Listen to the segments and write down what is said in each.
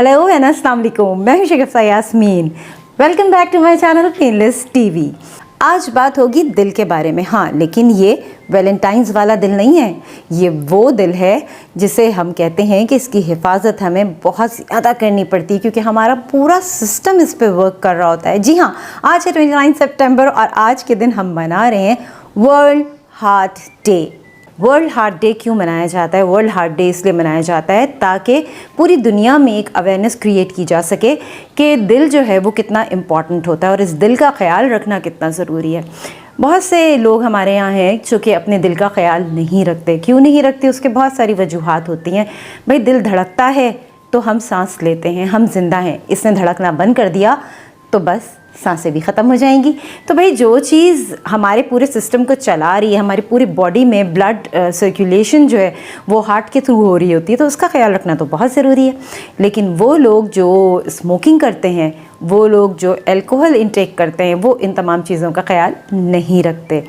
Hello and अस्सलाम वालेकुम, मैं हूं Shagufta Yasmeen. Welcome back to my channel painless TV. आज बात होगी दिल के बारे में। हाँ, लेकिन ये वैलेंटाइंस वाला दिल नहीं है। ये वो दिल है जिसे हम कहते हैं कि इसकी हिफाजत हमें बहुत ज़्यादा करनी पड़ती है, क्योंकि हमारा पूरा सिस्टम इस पर वर्क कर रहा होता है। जी हाँ, आज है 29 सितंबर और आज के दिन हम मना रहे हैं world heart day. World heart day क्यों मनाया जाता है? वर्ल्ड हार्ट डे इसलिए मनाया जाता है ताकि पूरी दुनिया में एक अवेयरनेस क्रिएट की जा सके कि दिल जो है वो कितना इम्पॉर्टेंट होता है और इस दिल का ख्याल रखना कितना ज़रूरी है। बहुत से लोग हमारे यहाँ हैं जो कि अपने दिल का ख्याल नहीं रखते। क्यों नहीं रखते? उसके बहुत सारी वजूहात होती हैं। भाई, दिल धड़कता है तो हम सांस लेते हैं, हम जिंदा हैं। इसने धड़कना बंद कर दिया तो बस सांसें भी ख़त्म हो जाएंगी। तो भाई, जो चीज़ हमारे पूरे सिस्टम को चला रही है, हमारी पूरी बॉडी में ब्लड सर्कुलेशन जो है वो हार्ट के थ्रू हो रही होती है, तो उसका ख्याल रखना तो बहुत ज़रूरी है। लेकिन वो लोग जो स्मोकिंग करते हैं, वो लोग जो अल्कोहल इंटेक करते हैं, वो इन तमाम चीज़ों का ख्याल नहीं रखते।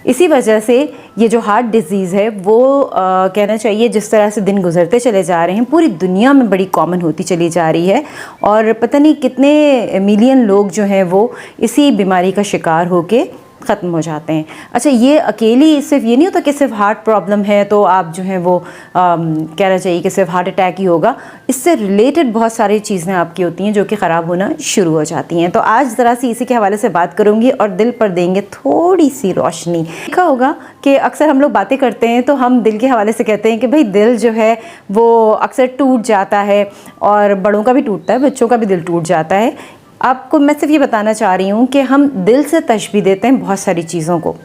इसी वजह से ये जो हार्ट डिज़ीज़ है वो कहना चाहिए जिस तरह से दिन गुजरते चले जा रहे हैं, पूरी दुनिया में बड़ी कॉमन होती चली जा रही है और पता नहीं कितने मिलियन लोग जो हैं वो इसी बीमारी का शिकार होके ख़त्म हो जाते हैं। अच्छा, ये अकेली सिर्फ ये नहीं होता कि सिर्फ हार्ट प्रॉब्लम है तो आप जो है वो कहना चाहिए कि सिर्फ हार्ट अटैक ही होगा। इससे रिलेटेड बहुत सारी चीज़ें आपकी होती हैं जो कि ख़राब होना शुरू हो जाती हैं। तो आज ज़रा सी इसी के हवाले से बात करूँगी और दिल पर देंगे थोड़ी सी रोशनी। देखा होगा कि अक्सर हम लोग बातें करते हैं तो हम दिल के हवाले से कहते हैं कि भाई दिल जो है वो अक्सर टूट जाता है और बड़ों का भी टूटता है, बच्चों का भी दिल टूट जाता है। आपको मैं सिर्फ ये बताना चाह रही हूँ कि हम दिल से तशबीह देते हैं बहुत सारी चीज़ों को।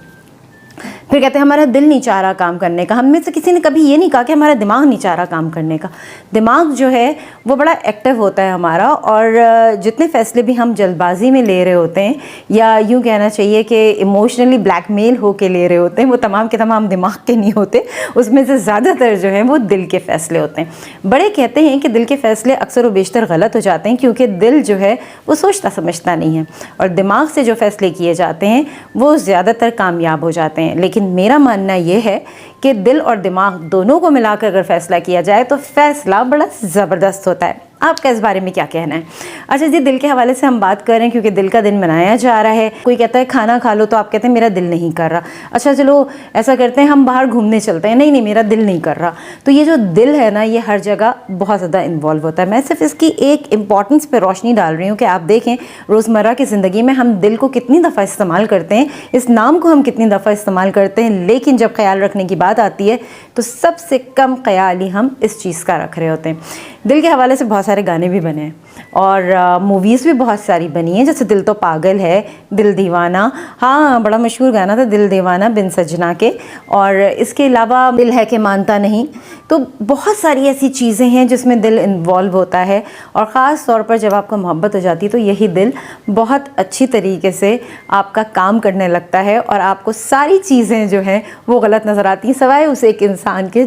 फिर कहते हैं हमारा दिल नहीं चाह रहा काम करने का। हम में से किसी ने कभी ये नहीं कहा कि हमारा दिमाग नहीं चाह रहा काम करने का। दिमाग जो है वो बड़ा एक्टिव होता है हमारा, और जितने फ़ैसले भी हम जल्दबाजी में ले रहे होते हैं या यूँ कहना चाहिए कि इमोशनली ब्लैकमेल होके ले रहे होते हैं, वो तमाम के तमाम दिमाग के नहीं होते। उसमें से ज़्यादातर जो है वो दिल के फ़ैसले होते हैं। बड़े कहते हैं कि दिल के फ़ैसले अक्सर व बेशतर गलत हो जाते हैं क्योंकि दिल जो है वो सोचता समझता नहीं है, और दिमाग से जो फ़ैसले किए जाते हैं वो ज़्यादातर कामयाब हो जाते हैं। लेकिन मेरा मानना ये है कि दिल और दिमाग दोनों को मिलाकर अगर फैसला किया जाए तो फैसला बड़ा ज़बरदस्त होता है। आपका इस बारे में क्या कहना है? अच्छा जी, दिल के हवाले से हम बात कर रहे हैं क्योंकि दिल का दिन मनाया जा रहा है। कोई कहता है खाना खा लो तो आप कहते हैं मेरा दिल नहीं कर रहा। अच्छा चलो ऐसा करते हैं, हम बाहर घूमने चलते हैं, नहीं मेरा दिल नहीं कर रहा। तो ये जो दिल है ना, ये हर जगह बहुत ज़्यादा इन्वॉल्व होता है। मैं सिर्फ इसकी एक इम्पॉर्टेंस पर रोशनी डाल रही हूँ कि आप देखें रोज़मर्रा की ज़िंदगी में हम दिल को कितनी दफ़ा इस्तेमाल करते हैं, इस नाम को हम कितनी दफ़ा इस्तेमाल करते हैं, लेकिन जब ख्याल रखने की बात आती है तो सबसे कम ख्याल ही हम इस चीज़ का रख रहे होते हैं। दिल के हवाले से बहुत सारे गाने भी बने हैं और मूवीज़ भी बहुत सारी बनी हैं, जैसे दिल तो पागल है, दिल दीवाना। हाँ, बड़ा मशहूर गाना था दिल दीवाना बिन सजना के। और इसके अलावा दिल है कि मानता नहीं। तो बहुत सारी ऐसी चीज़ें हैं जिसमें दिल इन्वॉल्व होता है, और ख़ास तौर पर जब आपको मोहब्बत हो जाती है तो यही दिल बहुत अच्छी तरीके से आपका काम करने लगता है और आपको सारी चीज़ें जो हैं वो गलत नज़र आती हैं, सिवाय उस एक इंसान के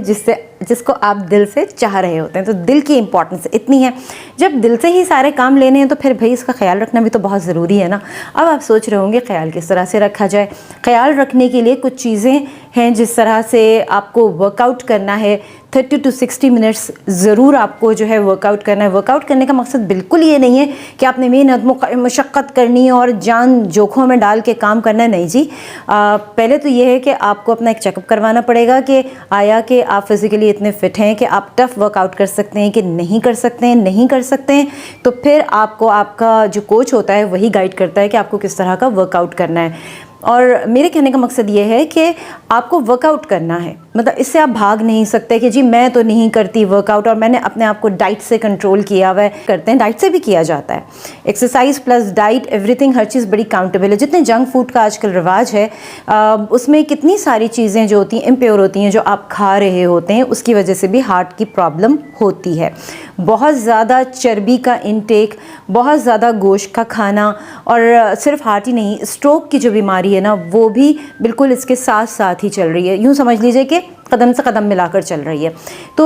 जिसको आप दिल से चाह रहे होते हैं। तो दिल की इम्पॉर्टेंस इतनी है। जब दिल से ही सारे काम लेने हैं तो फिर भाई इसका ख्याल रखना भी तो बहुत ज़रूरी है ना। अब आप सोच रहे होंगे ख्याल किस तरह से रखा जाए। ख्याल रखने के लिए कुछ चीज़ें हैं, जिस तरह से आपको वर्कआउट करना है 30 to 60 मिनट्स ज़रूर आपको जो है वर्कआउट करना है। वर्कआउट करने का मकसद बिल्कुल ये नहीं है कि आपने मेहनत मशक्क़त करनी है और जान जोखों में डाल के काम करना है, नहीं जी। पहले तो ये है कि आपको अपना एक चेकअप करवाना पड़ेगा कि आया कि आप फिज़िकली इतने फ़िट हैं कि आप टफ़ वर्कआउट कर सकते हैं कि नहीं कर सकते हैं। नहीं कर सकते हैं तो फिर आपको आपका जो कोच होता है वही गाइड करता है कि आपको किस तरह का वर्कआउट करना है। और मेरे कहने का मकसद ये है कि आपको वर्कआउट करना है, मतलब इससे आप भाग नहीं सकते कि जी मैं तो नहीं करती वर्कआउट और मैंने अपने आप को डाइट से कंट्रोल किया हुआ है। करते हैं, डाइट से भी किया जाता है। एक्सरसाइज प्लस डाइट, एवरीथिंग, हर चीज़ बड़ी काउंटेबल है। जितने जंक फूड का आजकल रिवाज है उसमें कितनी सारी चीज़ें जो होती हैं इम्प्योर होती हैं, जो आप खा रहे होते हैं उसकी वजह से भी हार्ट की प्रॉब्लम होती है। बहुत ज़्यादा चर्बी का इंटेक, बहुत ज़्यादा गोश्त का खाना, और सिर्फ हार्ट ही नहीं, स्ट्रोक की जो बीमारी है ना वो भी बिल्कुल इसके साथ साथ ही चल रही है। यूँ समझ लीजिए कि कदम से कदम मिलाकर चल रही है। तो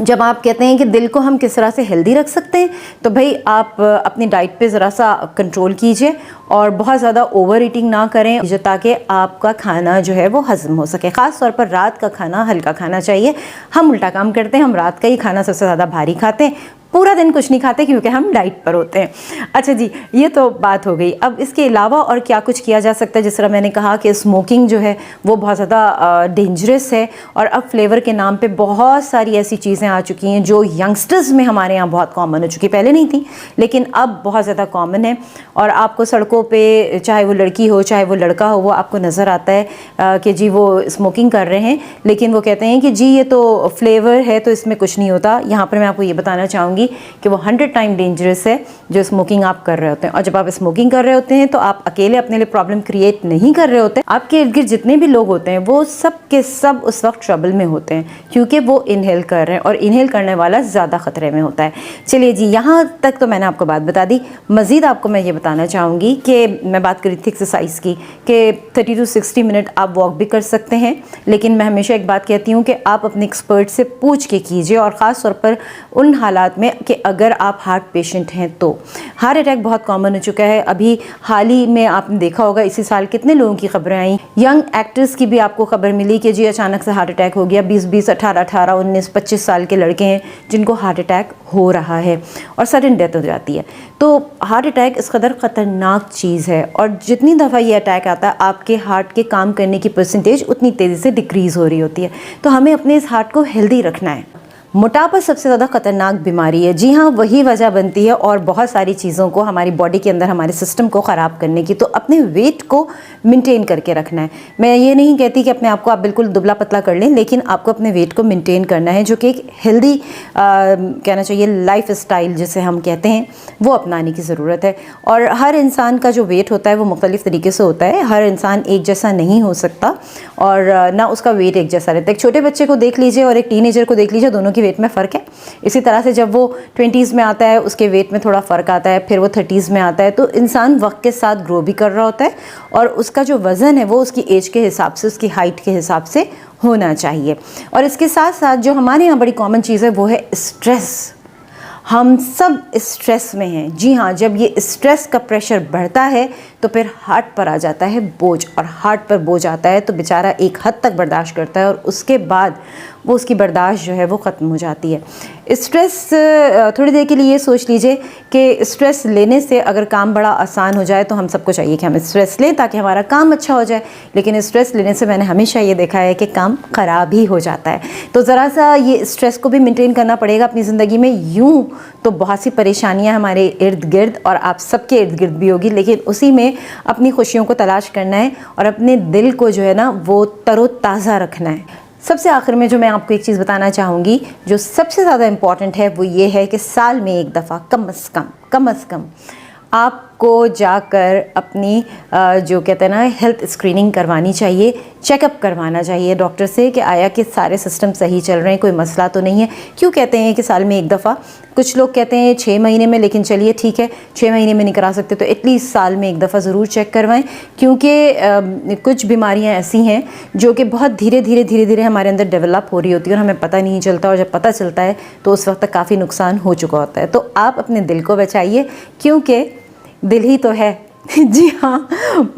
जब आप कहते हैं कि दिल को हम किस तरह से हेल्दी रख सकते हैं, तो भाई आप अपनी डाइट पे ज़रा सा कंट्रोल कीजिए और बहुत ज़्यादा ओवर ईटिंग ना करें, जो ताकि आपका खाना जो है वो हज़म हो सके। ख़ास तौर पर रात का खाना हल्का खाना चाहिए। हम उल्टा काम करते हैं, हम रात का ही खाना सबसे ज़्यादा भारी खाते हैं, पूरा दिन कुछ नहीं खाते क्योंकि हम डाइट पर होते हैं। अच्छा जी, ये तो बात हो गई। अब इसके अलावा और क्या कुछ किया जा सकता है? जिस तरह मैंने कहा कि स्मोकिंग जो है वो बहुत ज़्यादा डेंजरस है, और अब फ्लेवर के नाम पे बहुत सारी ऐसी चीज़ें आ चुकी हैं जो यंगस्टर्स में हमारे यहाँ बहुत कॉमन हो चुकी, पहले नहीं थी लेकिन अब बहुत ज़्यादा कॉमन है। और आपको सड़कों पे, चाहे वो लड़की हो चाहे वो लड़का हो, वो आपको नज़र आता है कि जी वो स्मोकिंग कर रहे हैं, लेकिन वो कहते हैं कि जी ये तो फ्लेवर है तो इसमें कुछ नहीं होता। यहाँ पर मैं आपको ये बताना चाहूँगी कि वो 100 टाइम डेंजरस है जो स्मोकिंग आप कर रहे होते हैं। और जब आप स्मोकिंग कर रहे होते हैं तो आप अकेले अपने लिए प्रॉब्लम क्रिएट नहीं कर रहे होते, आपके इर्द गिर्द जितने भी लोग होते हैं वो सब के सब उस वक्त ट्रबल में होते हैं क्योंकि वो इनहेल कर रहे हैं, और इनहेल करने वाला ज़्यादा ख़तरे में होता है। चलिए जी, यहाँ तक तो मैंने आपको बात बता दी। मज़ीद आपको मैं ये बताना चाहूँगी कि मैं बात करी थी एक्सरसाइज की कि 30 to 60 मिनट आप वॉक भी कर सकते हैं, लेकिन मैं हमेशा एक बात कहती हूँ कि आप अपने एक्सपर्ट से पूछ के कीजिए, और ख़ास तौर पर उन हालात में कि अगर आप हार्ट पेशेंट हैं तो। हार्ट अटैक बहुत कॉमन हो चुका है। अभी हाल ही में आपने देखा होगा इसी साल कितने लोगों की खबरें आई, यंग एक्टर्स की भी आपको खबर मिली कि जी अचानक से हार्ट अटैक हो गया। 20-20, 18-18, 19-25 साल के लड़के हैं जिनको हार्ट अटैक हो रहा है और सडन डेथ हो जाती है। तो हार्ट अटैक इस कदर ख़तरनाक चीज़ है, और जितनी दफ़ा ये अटैक आता है आपके हार्ट के काम करने की परसेंटेज उतनी तेज़ी से डिक्रीज़ हो रही होती है। तो हमें अपने इस हार्ट को हेल्दी रखना है। मोटापा सबसे ज़्यादा ख़तरनाक बीमारी है। जी हाँ, वही वजह बनती है और बहुत सारी चीज़ों को हमारी बॉडी के अंदर, हमारे सिस्टम को ख़राब करने की। तो अपने वेट को मेंटेन करके रखना है। मैं ये नहीं कहती कि अपने आप को आप बिल्कुल दुबला पतला कर लें, लेकिन आपको अपने वेट को मेंटेन करना है, जो कि एक हेल्दी कहना चाहिए लाइफ स्टाइल जिसे हम कहते हैं, वो अपनाने की ज़रूरत है। और हर इंसान का जो वेट होता है वो मुख्तलिफ़ तरीके से होता है। हर इंसान एक जैसा नहीं हो सकता, और ना उसका वेट एक जैसा रहता है। एक छोटे बच्चे को देख लीजिए और एक टीनेजर को देख लीजिए, दोनों वेट में फ़र्क है। इसी तरह से जब वो 20s में आता है उसके वेट में थोड़ा फ़र्क आता है, फिर वो 30s में आता है। तो इंसान वक्त के साथ ग्रो भी कर रहा होता है, और उसका जो वज़न है वो उसकी एज के हिसाब से, उसकी हाइट के हिसाब से होना चाहिए। और इसके साथ साथ जो हमारे यहाँ बड़ी कॉमन चीज़ है वो है स्ट्रेस। हम सब स्ट्रेस में हैं। जी हाँ, जब ये स्ट्रेस का प्रेशर बढ़ता है तो फिर हार्ट पर आ जाता है बोझ, और हार्ट पर बोझ आता है तो बेचारा एक हद तक बर्दाश्त करता है, और उसके बाद वो उसकी बर्दाश्त जो है वो ख़त्म हो जाती है। स्ट्रेस, थोड़ी देर के लिए ये सोच लीजिए कि स्ट्रेस लेने से अगर काम बड़ा आसान हो जाए तो हम सबको चाहिए कि हम स्ट्रेस लें ताकि हमारा काम अच्छा हो जाए, लेकिन स्ट्रेस लेने से मैंने हमेशा ये देखा है कि काम ख़राब ही हो जाता है। तो ज़रा सा ये स्ट्रेस को भी मेंटेन करना पड़ेगा अपनी ज़िंदगी में। यूँ तो बहुत सी परेशानियाँ हमारे इर्द गिर्द और आप सबके इर्द गिर्द भी होगी, लेकिन उसी में अपनी खुशियों को तलाश करना है और अपने दिल को जो है ना वो तरोताज़ा रखना है। सबसे आखिर में जो मैं आपको एक चीज़ बताना चाहूँगी जो सबसे ज़्यादा इम्पॉर्टेंट है वो ये है कि साल में एक दफ़ा कम से कम आपको जाकर अपनी जो कहते हैं ना हेल्थ स्क्रीनिंग करवानी चाहिए, चेकअप करवाना चाहिए डॉक्टर से कि आया कि सारे सिस्टम सही चल रहे हैं, कोई मसला तो नहीं है। क्यों कहते हैं कि साल में एक दफ़ा? कुछ लोग कहते हैं 6 महीने में, लेकिन चलिए ठीक है 6 महीने में नहीं करा सकते तो एटलीस्ट साल में एक दफ़ा ज़रूर चेक करवाएं, क्योंकि कुछ बीमारियां ऐसी हैं जो कि बहुत धीरे धीरे हमारे अंदर डेवलप हो रही होती है और हमें पता नहीं चलता, और जब पता चलता है तो उस वक्त तक काफ़ी नुकसान हो चुका होता है। तो आप अपने दिल को बचाइए, क्योंकि दिल ही तो है। जी हाँ,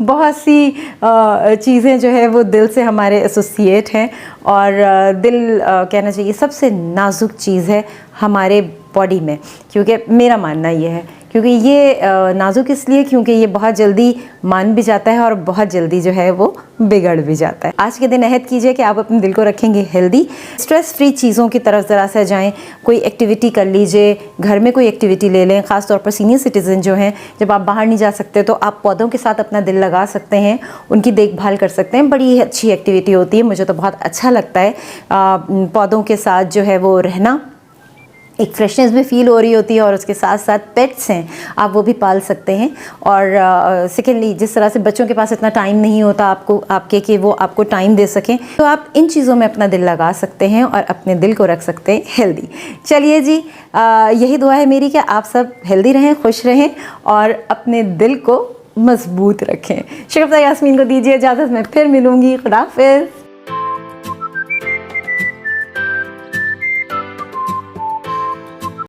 बहुत सी चीज़ें जो है वो दिल से हमारे एसोसिएट हैं, और दिल कहना चाहिए सबसे नाजुक चीज़ है हमारे बॉडी में, क्योंकि मेरा मानना ये है, क्योंकि ये नाजुक इसलिए क्योंकि ये बहुत जल्दी मान भी जाता है और बहुत जल्दी जो है वो बिगड़ भी जाता है। आज के दिन अहद कीजिए कि आप अपने दिल को रखेंगे हेल्दी, स्ट्रेस फ्री चीज़ों की तरफ ज़रा सा जाएं, कोई एक्टिविटी कर लीजिए, घर में कोई एक्टिविटी ले लें। ख़ास तौर पर सीनियर सिटीज़न जो हैं, जब आप बाहर नहीं जा सकते तो आप पौधों के साथ अपना दिल लगा सकते हैं, उनकी देखभाल कर सकते हैं। बड़ी अच्छी एक्टिविटी होती है, मुझे तो बहुत अच्छा लगता है पौधों के साथ जो है वो रहना। एक फ्रेशनेस भी फील हो रही होती है, और उसके साथ साथ पेट्स हैं आप वो भी पाल सकते हैं। और सेकेंडली, जिस तरह से बच्चों के पास इतना टाइम नहीं होता आपके कि वो आपको टाइम दे सकें, तो आप इन चीज़ों में अपना दिल लगा सकते हैं और अपने दिल को रख सकते हैं हेल्दी। चलिए जी, यही दुआ है मेरी कि आप सब हेल्दी रहें, खुश रहें और अपने दिल को मजबूत रखें। शगुफ्ता यास्मीन को दीजिए इजाज़त, मैं फिर मिलूँगी। खुदा हाफिज़।